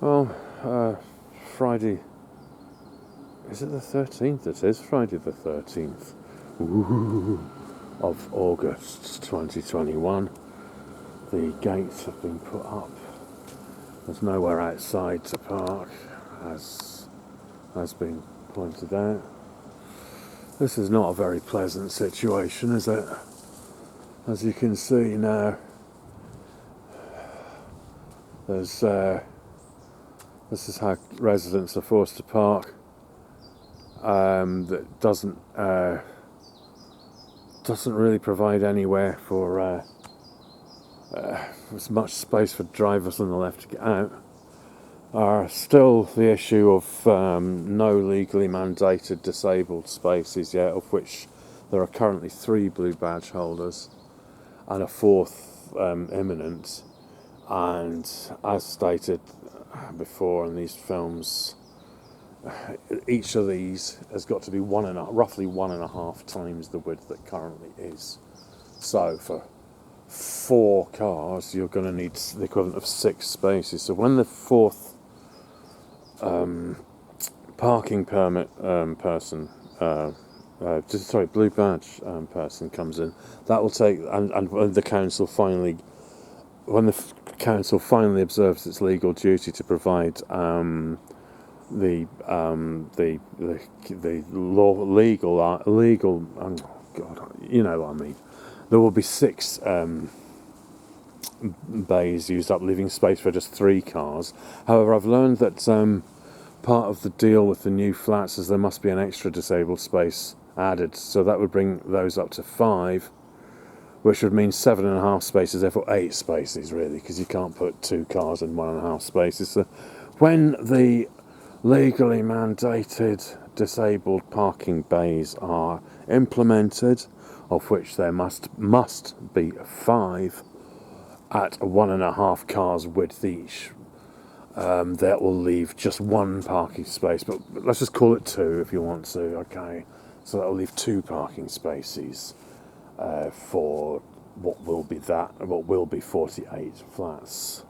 Well, Friday. Is it the 13th? It is Friday the 13th. Ooh, of August 2021. The gates have been put up. There's nowhere outside to park, as has been pointed out. This is not a very pleasant situation, is it? As you can see now, there's this is how residents are forced to park. That doesn't really provide anywhere for as much space for drivers on the left to get out. Are still the issue of no legally mandated disabled spaces yet, of which there are currently 3 blue badge holders and a 4th imminent. And as stated before in these films, each of these has got to be roughly 1.5 times the width that currently is. So for 4 cars, you're going to need the equivalent of 6 spaces. So when the 4th parking permit person, blue badge person comes in, that will take, and when the council finally observes its legal duty to provide the legal you know what I mean. There will be 6 bays used up, leaving space for just 3 cars. However, I've learned that part of the deal with the new flats is there must be an extra disabled space added, so that would bring those up to 5, which would mean 7.5 spaces, therefore 8 spaces really, because you can't put 2 cars in 1.5 spaces. So when the legally mandated disabled parking bays are implemented, of which there must be 5 at 1.5 cars width each, that will leave just 1 parking space, but let's just call it 2 if you want to, okay? So that will leave 2 parking spaces for what will be 48 flats.